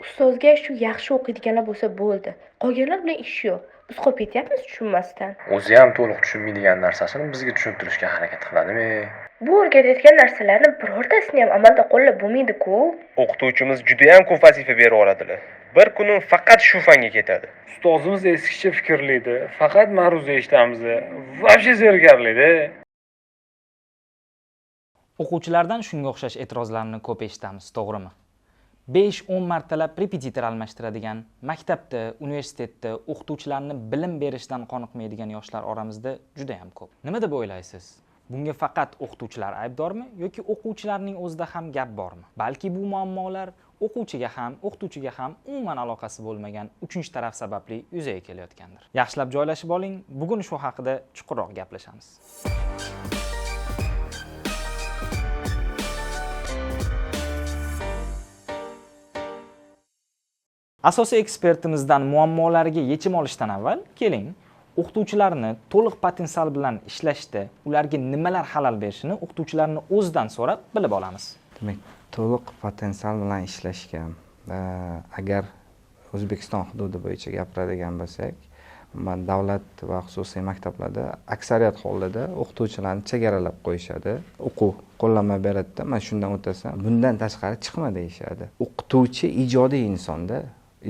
Ustozga shu yaxshi o'qiydiganlar bo'lsa bo'ldi. Qolganlar bilan ish yo'q. Biz qolib ketyapmiz tushunmasdan. O'zi ham to'liq tushunmaydigan narsasini bizga tushuntirishga harakat qiladimi? Bu o'rgatayotgan narsalarni birortasini ham amalda qo'llab bo'lmaydi-ku. O'qituvchimiz judayam ko'p vazifa berib yuboradilar. Bir kuni faqat shu fanga ketadi. Ustozimiz eskicha fikrlaydi. Faqat ma'ruza eshitamiz. Вообще zerikarli-da. O'quvchilardan shunga o'xshash e'tirozlarni ko'p eshitamiz, to'g'rimi? 5-10 martalab repetitor almashtiradigan, maktabda, universitetda o'qituvchilarni bilim berishidan qoniqmaydigan yoshlar oramizda juda ham ko'p. Nima deb o'ylaysiz? Bunga faqat o'qituvchilar aybdormi yoki o'quvchilarning o'zida ham gap bormi? Balki bu muammolar o'quvchiga ham, o'qituvchiga ham umuman aloqasi bo'lmagan uchinchi taraf sababli yuzaga kelayotgandir. Yaxshilab joylashib oling, bugun shu haqida chuqurroq gaplashamiz. Asosiy ekspertimizdan muammolarga yechim olishdan avval keling, o'qituvchilarni to'liq potensial bilan ishlashda ularga nimalar xalal berishini o'qituvchilarni o'zidan so'rab bilib olamiz. Demak, to'liq potensial bilan ishlashga agar O'zbekiston hududi bo'yicha gapiradigan bo'lsak, davlat va xususiy maktablarda aksariyat hollarda o'qituvchilarni chegaralab qo'yishadi. O'quv qo'llanma beradida, "Men shundan o'tasan, bundan tashqari chiqma" deyishadi. O'qituvchi ijodiy insonda.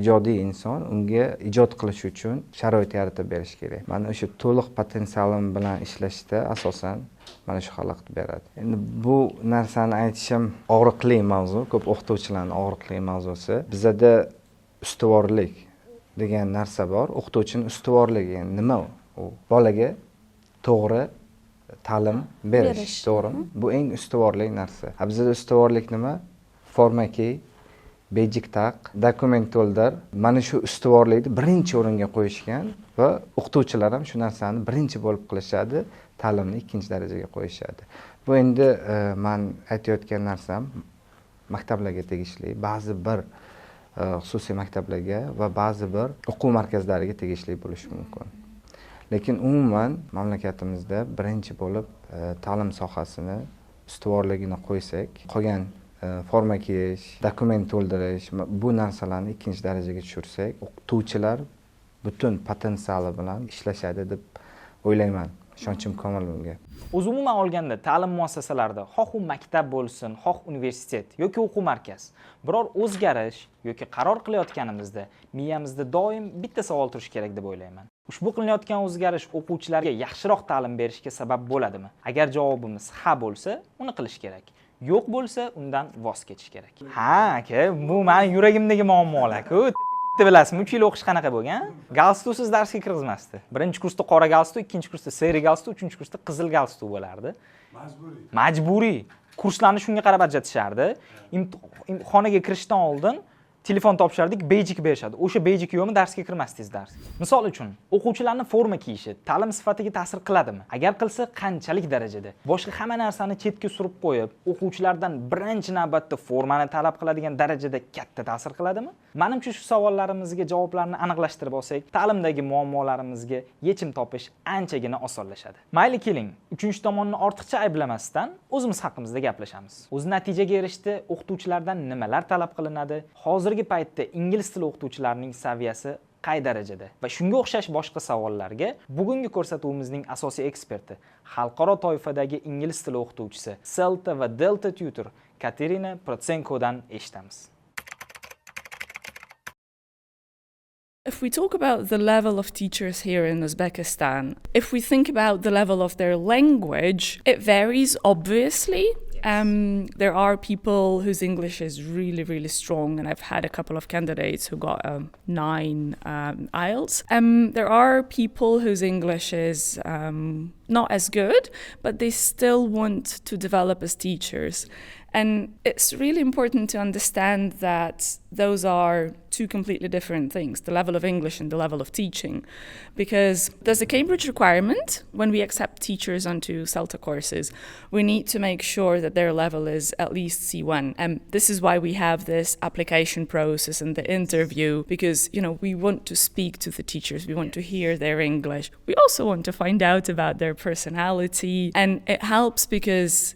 Ijodiy inson, unga ijod qilish uchun sharoit yaratib berish kerak. Mana o'sha to'liq potensialim bilan ishlashda asosan mana shu xalaqit beradi. Endi bu narsani aytishim og'riqli mavzu, ko'p o'qituvchilarning og'riqli mavzusi. Bizda ustuvorlik degan narsa bor. O'qituvchining ustuvorligi nima u? Bolaga to'g'ri ta'lim berish, to'g'rimi? Bu eng ustuvorlik narsa. Bizda ustuvorlik nima? Forma kiy, bejik taq, dokument to'ldir. Mana shu ustuvorlikni birinchi o'ringa qo'yishgan va o'qituvchilar ham shu narsani birinchi bo'lib qilishadi, ta'limni ikkinchi darajaga qo'yishadi. Bu endi men aytayotgan narsam maktablarga tegishli, ba'zi bir xususiy maktablarga va ba'zi bir o'quv markazlariga tegishli bo'lishi mumkin. Lekin umuman mamlakatimizda birinchi bo'lib ta'lim sohasini ustuvorligini qo'ysak, qolgan forma kiyish, dokument to'ldirish, bu narsalarni ikkinchi darajaga tushirsak, o'qituvchilar butun potensiali bilan ishlashadi deb o'ylayman. Ishonchim komil bunga. O'zi umuman olganda ta'lim muassasalarida, xoh u maktab bo'lsin, xoh universitet yoki o'quv markaz, biror o'zgarish yoki qaror qilayotganimizda miyamizda doim bitta savol turishi kerak deb o'ylayman. Ushbu qilinayotgan o'zgarish o'quvchilarga yaxshiroq ta'lim berishga sabab bo'ladimi? Agar javobimiz ha bo'lsa, uni qilish kerak. Yo'q bo'lsa, undan voz kechish kerak. Ha, aka, bu mening yuragimdagi muammolar-ku. Bilasizmi, 3 yil o'qish qanaqa bo'lgan? Galstuksiz darsga kirgizmasdi. Birinchi kursda qora galstuk, ikkinchi kursda seri galstuk, uchinchi kursda qizil galstuk bo'lardi. Majburiy. Kurslarni shunga qarab ajratishardi. Imtihonga kirishdan oldin telefon topshardik, bejik berishadi. O'sha bejik yo'qmi darsga kirmasdingiz dars. Misol uchun, o'quvchilarni forma kiyishi ta'lim sifatiga ta'sir qiladimi? Agar qilsa, qanchalik darajada? Boshqa hamma narsani chetga surib qo'yib, o'quvchilardan birinchi navbatda formani talab qiladigan darajada katta ta'sir qiladimi? Menimcha shu savollarimizga javoblarni aniqlashtirib olsak, ta'limdagi muammolarimizga yechim topish anchagina osonlashadi. Mayli keling, uchinchi tomonni ortiqcha ayblamasdan o'zimiz haqimizda gaplashamiz. O'z natijaga erishishda o'qituvchilardan nimalar talab qilinadi? Hozirgi paytda ingliz tili o'qituvchilarining saviyasi qay darajada? Va shunga o'xshash boshqa savollarga bugungi ko'rsatuvimizning asosiy eksperti, xalqaro toifadagi ingliz tili o'qituvchisi, Celta va Delta tutor Katerina Protsenkodan eshitamiz. If we talk about the level of teachers here in Uzbekistan, if we think about the level of their language, it varies obviously. There are people whose English is really, really strong, and I've had a couple of candidates who got 9 IELTS. There are people whose English is not as good, but they still want to develop as teachers. And it's really important to understand that those are two completely different things, the level of English and the level of teaching. Because there's a Cambridge requirement when we accept teachers onto CELTA courses. We need to make sure that their level is at least C1. And this is why we have this application process and the interview, because, we want to speak to the teachers. We want to hear their English. We also want to find out about their personality. And it helps because,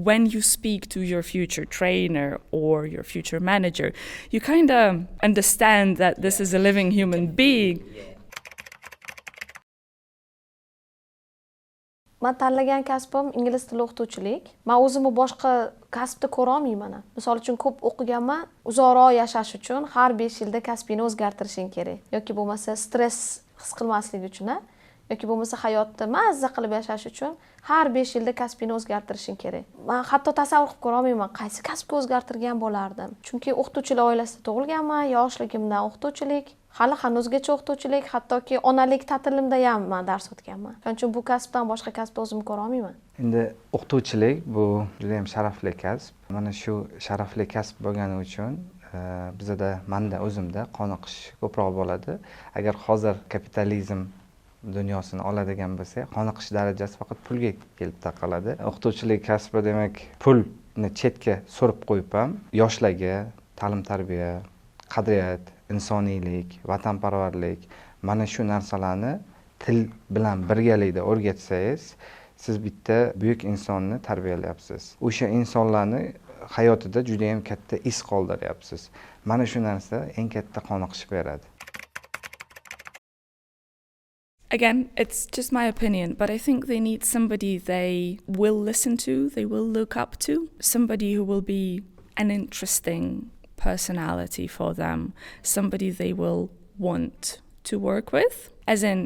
when you speak to your future trainer or your future manager, you kind of understand that this is a living human being. Men tanlagan kasbim ingliz tili o'qituvchilik. Men o'zimni boshqa kasbda ko'ra olmayman. Misol uchun ko'p o'qiganman, uzoqroq yashash uchun har 5 yilda kasbingni o'zgartirishing kerak. Yoki bo'lmasa stress his qilmaslik uchun, yoki bo'lmasa hayotda mazza qilib yashash uchun har 5 yilda kasbingni o'zgartirishing kerak. Men hatto tasavvur qilib ko'ra olmayman, qaysi kasbga o'zgartirgan bo'lardim. Chunki o'qituvchilar oilasida tug'ilganman, yoshligimdan o'qituvchilik, hali hanuzgacha o'qituvchilik, hattoki onalik ta'tilimda ham men dars o'tganman. Shuning uchun bu kasbdan boshqa kasbni o'zim ko'ra olmayman. Endi o'qituvchilik bu juda ham sharafli kasb. Mana shu sharafli kasb bo'lgani uchun bizda, menda o'zimda qoniqish ko'proq bo'ladi. Agar hozir kapitalizm dunyosini oladigan bo'lsak, qoniqish darajasi faqat pulga kelib taqaladi. O'qituvchilik kasbi demak, pulni chetga surib qo'yib ham yoshlarga ta'lim-tarbiya, qadriyat, insoniylik, vatanparvarlik, mana shu narsalarni til bilan birgalikda o'rgatsangiz, siz bitta buyuk insonni tarbiyalayapsiz. O'sha insonlarni hayotida juda ham katta iz qoldiryapsiz. Mana shu narsa eng katta qoniqish beradi. Again, it's just my opinion, but I think they need somebody they will listen to, they will look up to, somebody who will be an interesting personality for them, somebody they will want to work with. As in,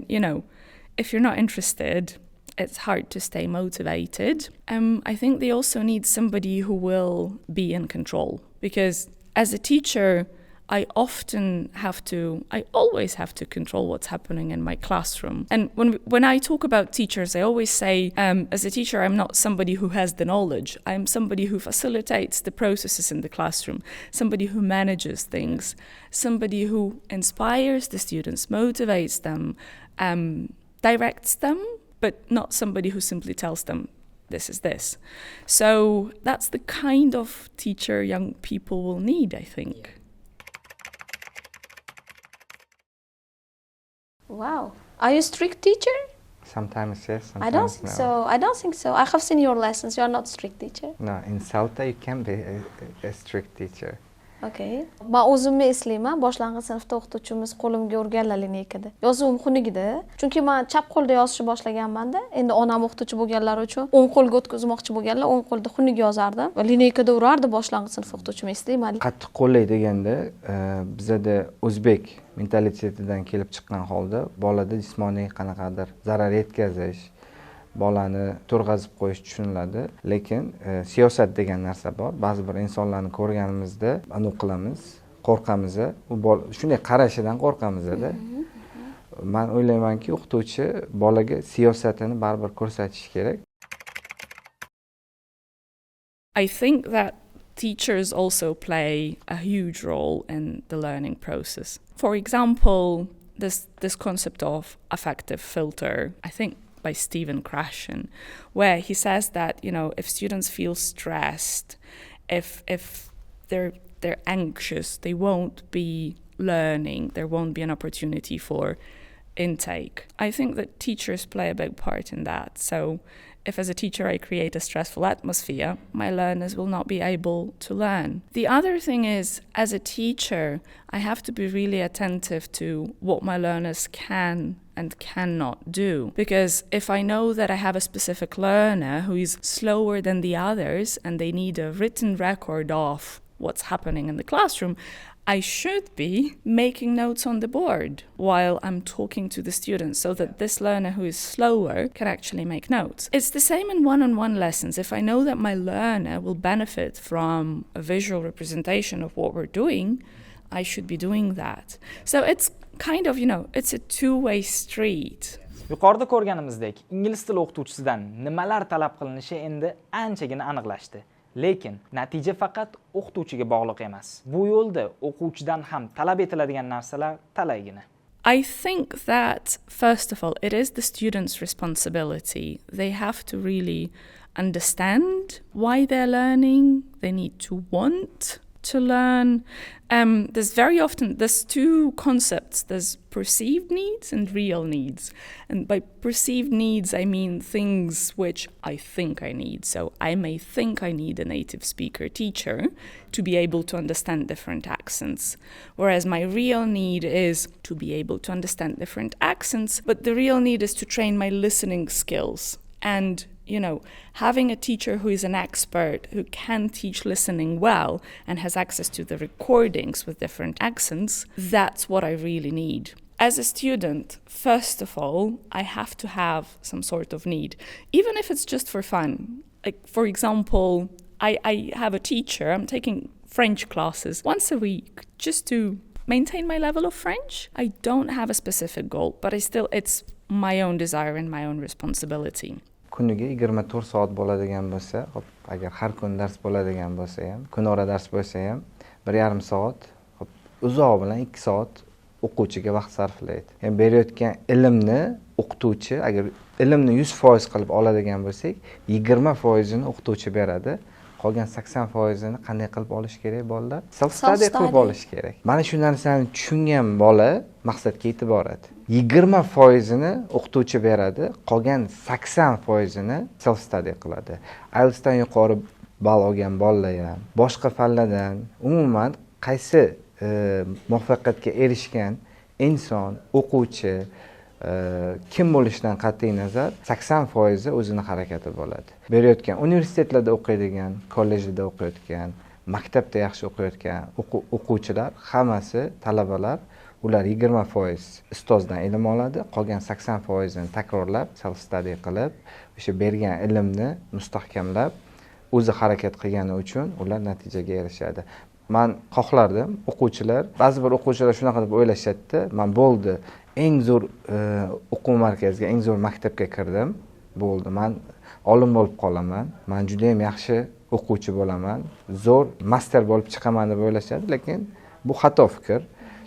if you're not interested, it's hard to stay motivated. I think they also need somebody who will be in control, because as a teacher, I always have to control what's happening in my classroom. And when I talk about teachers, I always say, as a teacher, I'm not somebody who has the knowledge. I'm somebody who facilitates the processes in the classroom, somebody who manages things, somebody who inspires the students, motivates them, directs them, but not somebody who simply tells them, this is this. So that's the kind of teacher young people will need, I think. Wow. Are you a strict teacher? Sometimes yes, sometimes I don't think no. so. I don't think so. I have seen your lessons. You are not a strict teacher. No, in CELTA you can be a strict teacher. Okay. Men o'zimni eslayman, boshlang'ich sinfda o'qituvchimiz qo'limga urganlar lineykada. Yozuvim xunugida, chunki men chap qo'lda yozishni boshlaganman-da. Endi onam o'qituvchi bo'lganlar uchun o'ng qo'lga o'tkazmoqchi bo'lganlar, o'ng qo'lda xunuk yozardim va lineykada urardi boshlang'ich sinf o'qituvchim, eslayman. Qattiq qo'llay deganda, bizda o'zbek mentalitetidan kelib chiqqan holda bolada jismoniy qanaqadir zarar yetkazish, bolani turg'azib qo'yish tushuniladi, lekin siyosat degan narsa bor. Ba'zi bir insonlarni ko'rganimizda anu qilamiz, qo'rqamiz, shunday qarashidan qo'rqamiz-da. Men o'ylaymanki, o'qituvchi bolaga siyosatini baribir ko'rsatish kerak. I think that teachers also play a huge role in the learning process. For example, this concept of affective filter, I think by Stephen Krashen, where he says that, if students feel stressed, if they're anxious, they won't be learning, there won't be an opportunity for intake. I think that teachers play a big part in that. So if as a teacher I create a stressful atmosphere, my learners will not be able to learn. The other thing is, as a teacher, I have to be really attentive to what my learners can and cannot do. Because if I know that I have a specific learner who is slower than the others and they need a written record of what's happening in the classroom, I should be making notes on the board while I'm talking to the students so that this learner who is slower can actually make notes. It's the same in one-on-one lessons. If I know that my learner will benefit from a visual representation of what we're doing, I should be doing that. So it's kind of, it's a two-way street. Yuqorida ko'rganimizdek, ingliz tili o'qituvchisidan nimalar talab qilinishi endi anchagina aniqlashdi. Lekin natija faqat o'qituvchiga bog'liq emas. Bu yo'lda o'quvchidan ham talab etiladigan narsalar talaygina. I think that, first of all, it is the student's responsibility. They have to really understand why they're learning. They need to want to learn. There's two concepts. There's perceived needs and real needs. And by perceived needs, I mean things which I think I need. So I may think I need a native speaker teacher to be able to understand different accents. Whereas my real need is to be able to understand different accents, but the real need is to train my listening skills. And having a teacher who is an expert, who can teach listening well and has access to the recordings with different accents, that's what I really need. As a student, first of all, I have to have some sort of need, even if it's just for fun. Like, for example, I have a teacher, I'm taking French classes once a week just to maintain my level of French. I don't have a specific goal, but it's my own desire and my own responsibility. Kuniga 24 soat bo'ladigan bo'lsa, hop, agar har kun dars bo'ladigan bo'lsa ham, kunora dars bo'lsa ham 1,5 soat, hop, uzoq bilan 2 soat o'quvchiga vaqt sarflaydi. Ya'ni berayotgan ilmni o'qituvchi, agar ilmni 100% qilib oladigan bo'lsak, 20% ni o'qituvchi beradi. Qolgan 80% ni qanday qilib olish kerak bolalar? Self-study qilib olish kerak. Mana shu narsani tushungan bola maqsadga yetib boradi. 20% ni o'qituvchi beradi, qolgan 80% ni self-study qiladi. IELTSdan yuqori ball olgan bolalar ham, boshqa fanlardan, umuman qaysi muvaffaqiyatga erishgan inson, o'quvchi kim bo'lishidan qat'iy nazar 80% o'zini harakati bo'ladi. Berayotgan universitetlarda o'qiydigan, kollejda o'qiyotgan, maktabda yaxshi o'qiyotgan o'quvchilar hammasi talabalar, ular 20% ustozdan ilm oladi, qolgan 80% ni takrorlab, self study qilib, o'sha bergan ilmni mustahkamlab, o'zi harakat qilgani uchun ular natijaga erishadi. Men xohlardim, o'quvchilar, ba'zi bir o'quvchilar shunaqa deb o'ylashadi, men bo'ldi, eng zo'r o'quv markaziga, eng zo'r maktabga kirdim, bo'ldi, men olim bo'lib qolaman, men juda ham yaxshi o'quvchi bo'laman, zo'r master bo'lib chiqaman deb o'ylashadi, lekin bu xato fikr.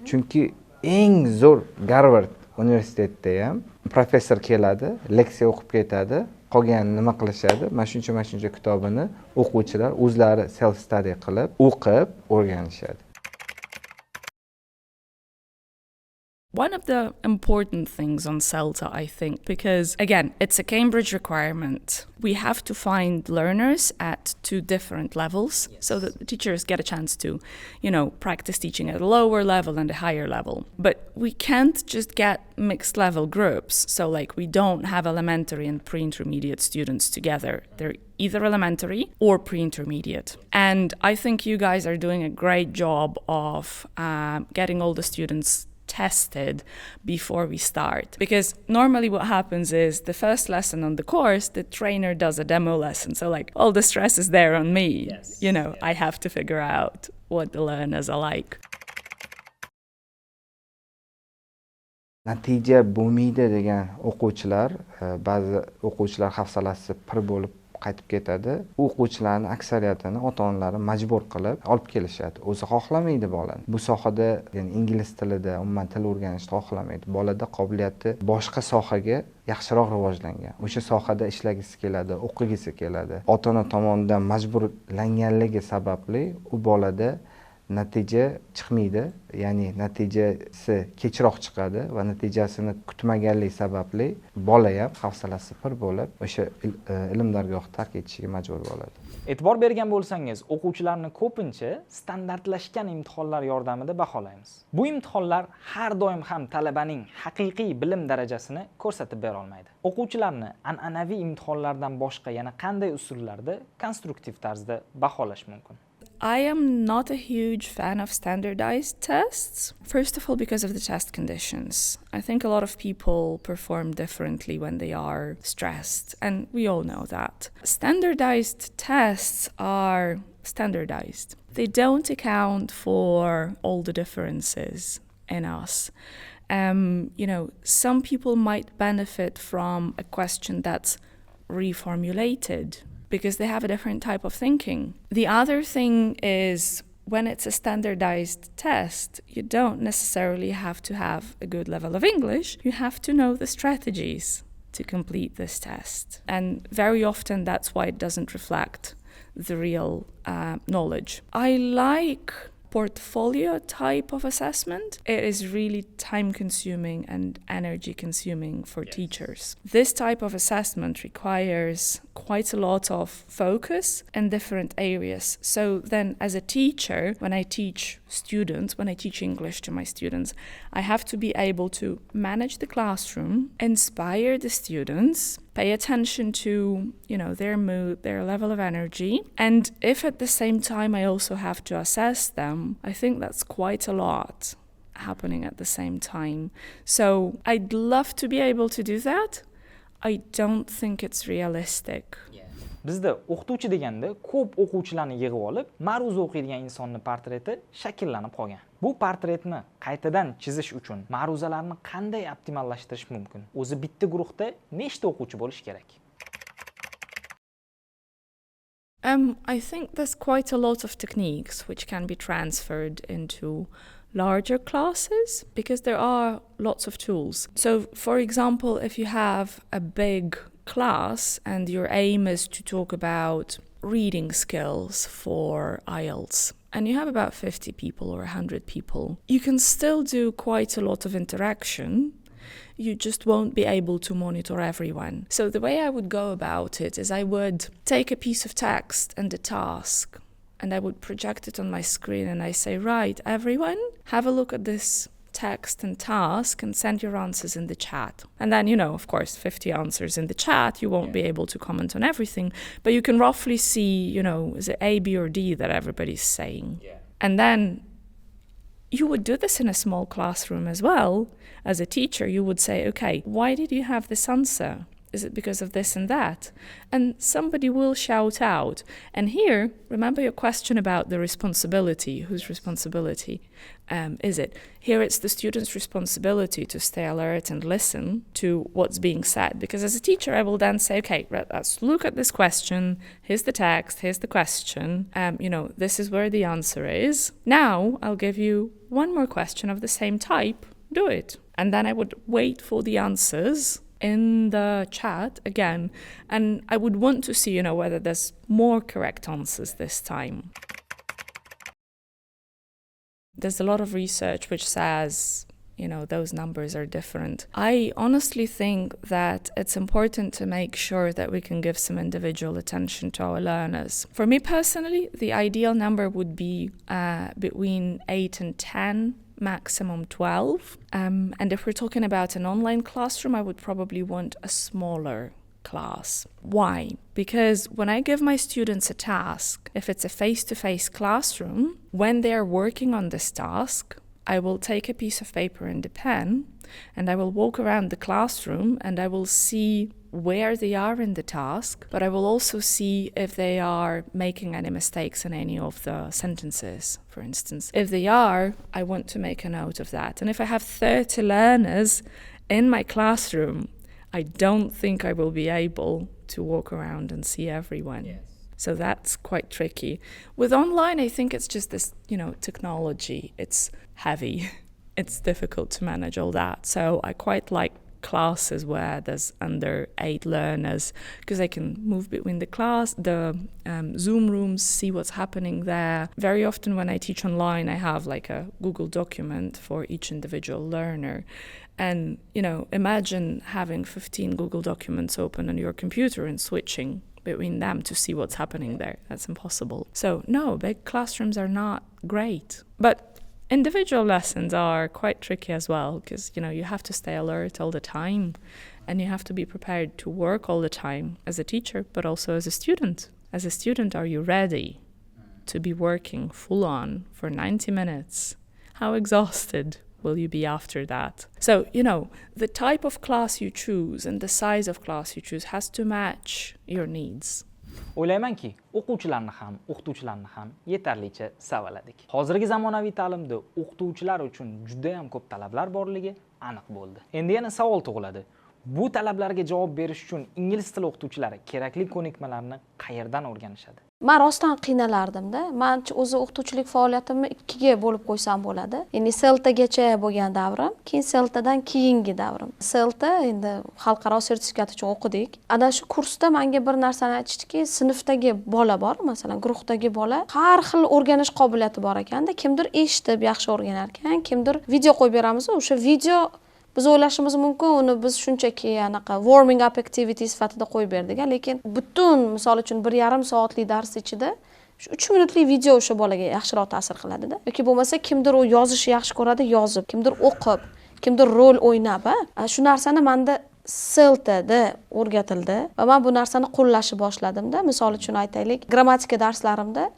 Chunki eng zo'r Garvard universitetida ham professor keladi, leksiya o'qib ketadi, qolganini nima qilishadi? Mana shuncha kitobini o'quvchilar o'zlari self study qilib, o'qib, o'rganishadi. One of the important things on CELTA, I think, because again, it's a Cambridge requirement. We have to find learners at two different levels so that the teachers get a chance to, practice teaching at a lower level and a higher level. But we can't just get mixed level groups. So we don't have elementary and pre-intermediate students together. They're either elementary or pre-intermediate. And I think you guys are doing a great job of getting all the students tested before we start, because normally what happens is the first lesson on the course, the trainer does a demo lesson, so all the stress is there on me. I have to figure out what the learners are like. Natija bo'lmaydi degan o'quvchilar, ba'zi o'quvchilar hafsalasi pir bo'lib qaytib ketadi. O'quvchilarning aksariyatini ota-onalari majbur qilib olib kelishadi. O'zi xohlamaydi bolani. Bu sohada, ya'ni ingliz tilida, umuman til o'rganishni xohlamaydi. Bolada qobiliyati boshqa sohaga yaxshiroq rivojlangan. O'sha sohada ishlagisi keladi, o'qigisi keladi. Ota-ona tomonidan majburlanganligi sababli u bolada natija chiqmaydi, ya'ni natijasi kechroq chiqadi va natijasini kutmaganlik sababli bola ham hafsalasi pir bo'lib, o'sha ilm dargohini tark etishiga majbur bo'ladi. E'tibor bergan bo'lsangiz, o'quvchilarni ko'pincha standartlashgan imtihonlar yordamida baholaymiz. Bu imtihonlar har doim ham talabaning haqiqiy bilim darajasini ko'rsatib bera olmaydi. O'quvchilarni an'anaviy imtihonlardan boshqa yana qanday usullarda konstruktiv tarzda baholash mumkin? I am not a huge fan of standardized tests. First of all, because of the test conditions. I think a lot of people perform differently when they are stressed, and we all know that. Standardized tests are standardized. They don't account for all the differences in us. Some people might benefit from a question that's reformulated because they have a different type of thinking. The other thing is, when it's a standardized test, you don't necessarily have to have a good level of English. You have to know the strategies to complete this test. And very often that's why it doesn't reflect the real knowledge. I like portfolio type of assessment. It is really time consuming and energy consuming for teachers. This type of assessment requires quite a lot of focus in different areas. So then as a teacher, when I teach English to my students, I have to be able to manage the classroom, inspire the students, pay attention to, their mood, their level of energy. And if at the same time I also have to assess them, I think that's quite a lot happening at the same time. So I'd love to be able to do that. I don't think it's realistic. Bizda o'qituvchi deganda ko'p o'quvchilarni yig'ib olib, ma'ruza o'qiydigan insonni portreti shakllanib qolgan. Bu portretni qaytadan chizish uchun ma'ruzalarni qanday optimallashtirish mumkin? O'zi bitta guruhda nechta o'quvchi bo'lish kerak? I think there's quite a lot of techniques which can be transferred into larger classes because there are lots of tools. So, for example, if you have a big class and your aim is to talk about reading skills for IELTS, and you have about 50 people or 100 people, you can still do quite a lot of interaction. You just won't be able to monitor everyone. So the way I would go about it is I would take a piece of text and a task, and I would project it on my screen, and I say, right, everyone, have a look at this text and task and send your answers in the chat. And then, of course, 50 answers in the chat, you won't be able to comment on everything, but you can roughly see, is it A, B, or D that everybody's saying? Yeah. And then you would do this in a small classroom as well. As a teacher, you would say, okay, why did you have this answer? Is it because of this and that? And somebody will shout out. And here, remember your question about the responsibility. Whose responsibility is it? Here it's the student's responsibility to stay alert and listen to what's being said. Because as a teacher, I will then say, okay, let's look at this question. Here's the text. Here's the question. This is where the answer is. Now I'll give you one more question of the same type. Do it. And then I would wait for the answers in the chat again, and I would want to see, whether there's more correct answers this time. There's a lot of research which says, those numbers are different. I honestly think that it's important to make sure that we can give some individual attention to our learners. For me personally, the ideal number would be between 8 and 10, maximum 12. And if we're talking about an online classroom, I would probably want a smaller class. Why? Because when I give my students a task, if it's a face-to-face classroom, when they're working on this task, I will take a piece of paper and a pen, and I will walk around the classroom, and I will see where they are in the task, but I will also see if they are making any mistakes in any of the sentences, for instance. If they are, I want to make a note of that. And if I have 30 learners in my classroom, I don't think I will be able to walk around and see everyone. Yes. So that's quite tricky. With online, I think it's just this, technology. It's heavy. It's difficult to manage all that. So I quite like classes where there's under 8 learners, because I can move between the Zoom rooms, see what's happening there. Very often when I teach online, I have like a Google document for each individual learner. And, imagine having 15 Google documents open on your computer and switching between them to see what's happening there. That's impossible. So no, big classrooms are not great. But individual lessons are quite tricky as well, because, you have to stay alert all the time, and you have to be prepared to work all the time as a teacher, but also as a student. As a student, are you ready to be working full on for 90 minutes? How exhausted will you be after that? So, the type of class you choose and the size of class you choose has to match your needs. O'ylaymanki, o'quvchilarni ham, o'qituvchilarni ham yetarlicha savaladik. Hozirgi zamonaviy ta'limda o'qituvchilar uchun juda ham ko'p talablar borligi aniq bo'ldi. Endi yana savol tug'iladi. Bu talablarga javob berish uchun ingliz tili o'qituvchilari kerakli ko'nikmalarni qayerdan o'rganishadi? Man rostdan qiynalardimda. Manchi o'zi o'qituvchilik faoliyatimni ikkiga bo'lib qo'ysam bo'ladi. Ya'ni seltagacha bo'lgan davrim, keyin seltadan keyingi davrim. Selta endi xalqaro sertifikat uchun o'qidik. Ana shu kursda menga bir narsani aytishdiki, sinfdagi bola bor, masalan, guruhdagi bola har xil o'rganish qobiliyati bor ekanda. Kimdir eshitib yaxshi o'rganar ekan, kimdir video qo'yib beramiz, o'sha video biz o'ylashimiz mumkin, uni biz shunchaki anaqa warming up activity sifatida qo'yib berdik, lekin butun, misol uchun 1,5 soatlik dars ichida 3 minutlik video o'sha bolaga yaxshiroq ta'sir qiladi-da. Yoki bo'lmasa kimdir u yozishni yaxshi ko'radi, yozib, kimdir o'qib, kimdir rol o'ynab, shu narsani menda seltada o'rgatildi va men bu narsani qo'llashni boshladim-da. Misol uchun aytaylik, grammatika darslarimda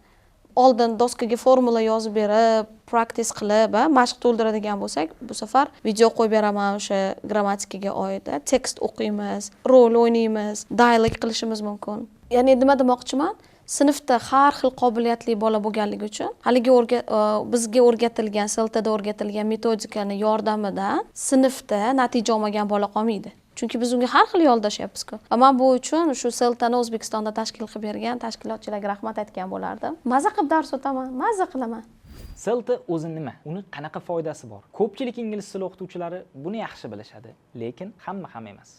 oldin doskaga formula yozib berib, practice qilib, mashq to'ldiradigan bo'lsak, bu safar video qo'yib beraman o'sha grammatikaga oid, tekst o'qiymiz, rol o'ynaymiz, dialog qilishimiz mumkin. Ya'ni nima demoqchiman? Sinfda har xil qobiliyatli bola bo'lganligi uchun haligi bizga o'rgatilgan, seltada o'rgatilgan metodikani yordamida sinfda natija olmagan bola qolmaydi. Chunki biz unga har xil yo'ldashyapmiz-ku. Va men bu uchun shu seltani O'zbekistonda tashkil qilib bergan tashkilotchilarga rahmat aytgan bo'lardim. Maza qilib dars o'taman, maza qilaman. Selta o'zi nima? Uni qanaqa foydasi bor? Ko'pchilik ingliz tili o'qituvchilari buni yaxshi bilishadi, lekin hamma ham emas.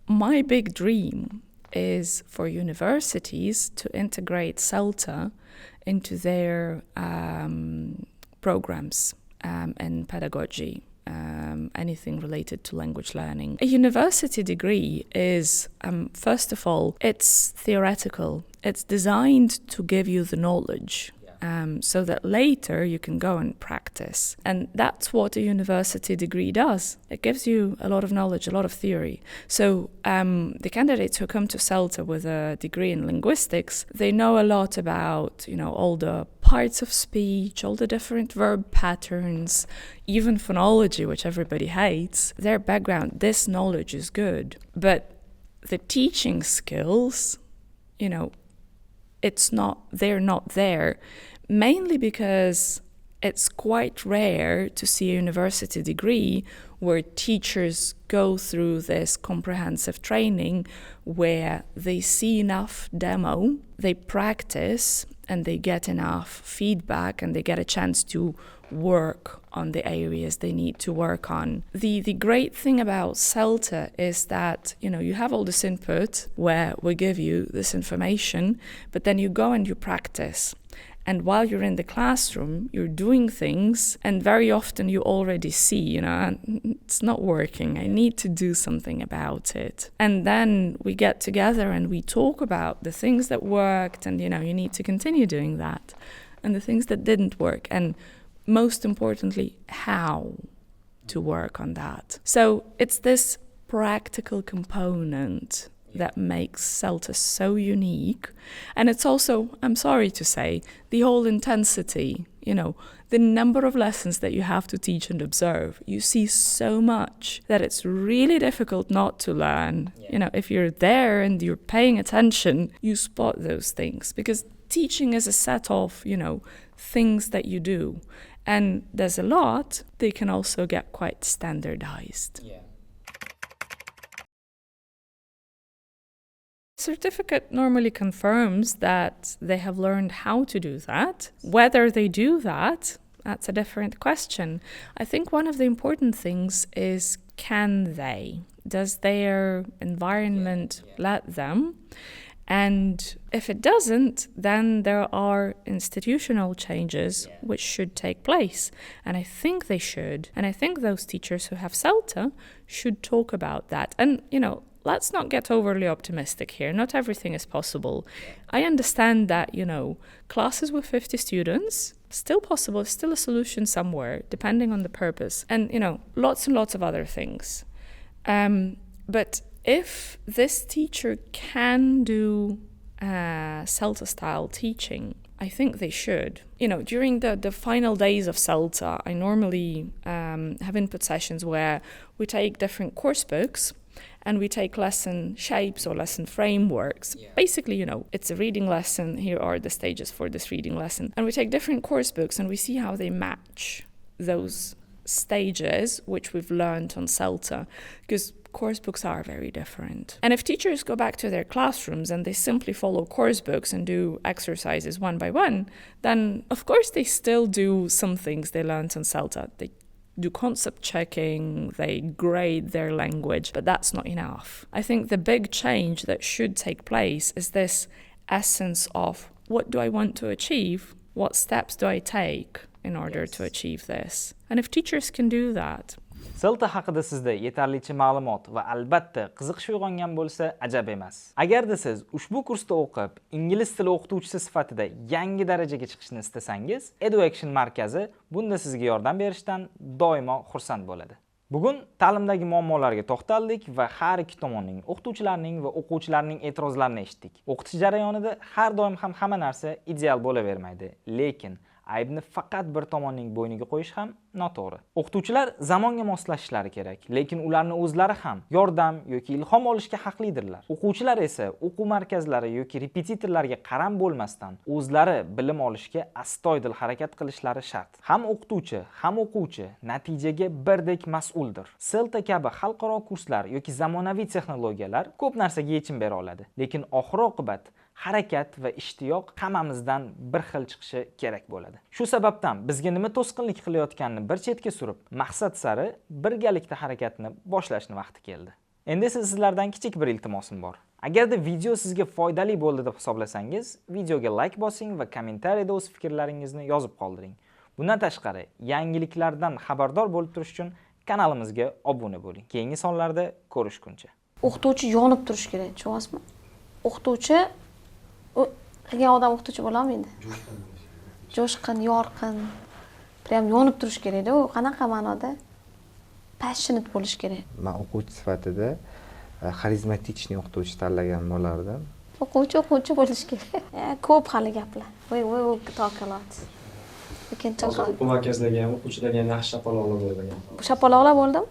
My big dream is for universities to integrate CELTA into their programs in pedagogy. Anything related to language learning. A university degree is, first of all, it's theoretical. It's designed to give you the knowledge. So that later you can go and practice. And that's what a university degree does. It gives you a lot of knowledge, a lot of theory. So the candidates who come to CELTA with a degree in linguistics, they know a lot about, all the parts of speech, all the different verb patterns, even phonology, which everybody hates. Their background, this knowledge is good. But the teaching skills, they're not there, mainly because it's quite rare to see a university degree where teachers go through this comprehensive training where they see enough demo, they practice, and they get enough feedback, and they get a chance to work on the areas they need to work on. The great thing about CELTA is that, you have all this input where we give you this information, but then you go and you practice. And while you're in the classroom, you're doing things, and very often you already see, it's not working. I need to do something about it. And then we get together and we talk about the things that worked, and, you need to continue doing that, and the things that didn't work. And most importantly, how to work on that. So it's this practical component that makes CELTA so unique. And it's also, I'm sorry to say, the whole intensity, the number of lessons that you have to teach and observe. You see so much that it's really difficult not to learn. If you're there and you're paying attention, you spot those things, because teaching is a set of, things that you do. And there's a lot, they can also get quite standardized. Certificate normally confirms that they have learned how to do that. Whether they do that, that's a different question. I think one of the important things is, can they? Does their environment let them? And if it doesn't, then there are institutional changes which should take place. And I think they should. And I think those teachers who have CELTA should talk about that. And, let's not get overly optimistic here. Not everything is possible. I understand that, classes with 50 students, still possible, still a solution somewhere, depending on the purpose. And, lots and lots of other things. But if this teacher can do CELTA-style teaching, I think they should. During the final days of CELTA, I normally have input sessions where we take different course books and we take lesson shapes or lesson frameworks. Basically, it's a reading lesson. Here are the stages for this reading lesson. And we take different course books and we see how they match those stages which we've learned on CELTA. Because course books are very different. And if teachers go back to their classrooms and they simply follow course books and do exercises one by one, then of course they still do some things they learned in CELTA. They do concept checking, they grade their language, but that's not enough. I think the big change that should take place is this essence of what do I want to achieve? What steps do I take in order to achieve this? And if teachers can do that, CELTA haqida sizda yetarlicha ma'lumot va albatta qiziqish uyg'ongan bo'lsa ajab emas. Agarda siz ushbu kursda o'qib, ingliz tili o'qituvchisi sifatida yangi darajaga chiqishni istasangiz, Edu-Action markazi bunda sizga yordam berishdan doimo xursand bo'ladi. Bugun ta'limdagi muammolarga to'xtaldik va har ikki tomonning, o'qituvchilarning va o'quvchilarning e'tirozlarini eshitdik. O'qitish jarayonida har doim ham hamma narsa ideal bo'lavermaydi, lekin aybni faqat bir tomonning bo'yniga qo'yish ham noto'g'ri. O'qituvchilar zamonga moslashishlari kerak, lekin ularni o'zlari ham yordam yoki ilhom olishga haqlidirlar. O'quvchilar esa o'quv markazlari yoki repetitorlarga qaram bo'lmasdan o'zlari bilim olishga astoydil harakat qilishlari shart. Ham o'qituvchi, ham o'quvchi natijaga birdek mas'uldir. CELTA kabi xalqaro kurslar yoki zamonaviy texnologiyalar ko'p narsaga yechim bera oladi, lekin oxir-oqibat harakat va ishtiyoq hammamizdan bir xil chiqishi kerak bo'ladi. Shu sababdan bizga nima to'sqinlik qilayotganini bir chetga surib, maqsad sari birgalikda harakatni boshlashni vaqti keldi. Endi esa sizlardan kichik bir iltimosim bor. Agarda video sizga foydali bo'ldi deb hisoblasangiz, videoga like bosing va kommentariyada o'z fikrlaringizni yozib qoldiring. Bundan tashqari, yangiliklardan xabardor bo'lib turish uchun kanalimizga obuna bo'ling. Keyingi sonlarda ko'rishguncha. O'qituvchi yonib turish kerak, tushunyapsizmi? O'qituvchi qilgan odam o'qituvchi bo'lolmaydi. Jo'shqin, yorqin, prям yonib turish kerak-da. U qanaqa ma'noda? Passionate bo'lish kerak. Men o'quvchi sifatida xarizmatichni o'qituvchi tanlagan bo'lardim. O'quvchi bo'lish kerak. Ko'p hali gaplar. Voy, talk a lot. We can talk. O'quv markazidagi ham o'quvchilarga ham yaxshi shapaloqlar bo'lgan. Shapaloqlar bo'ldimi?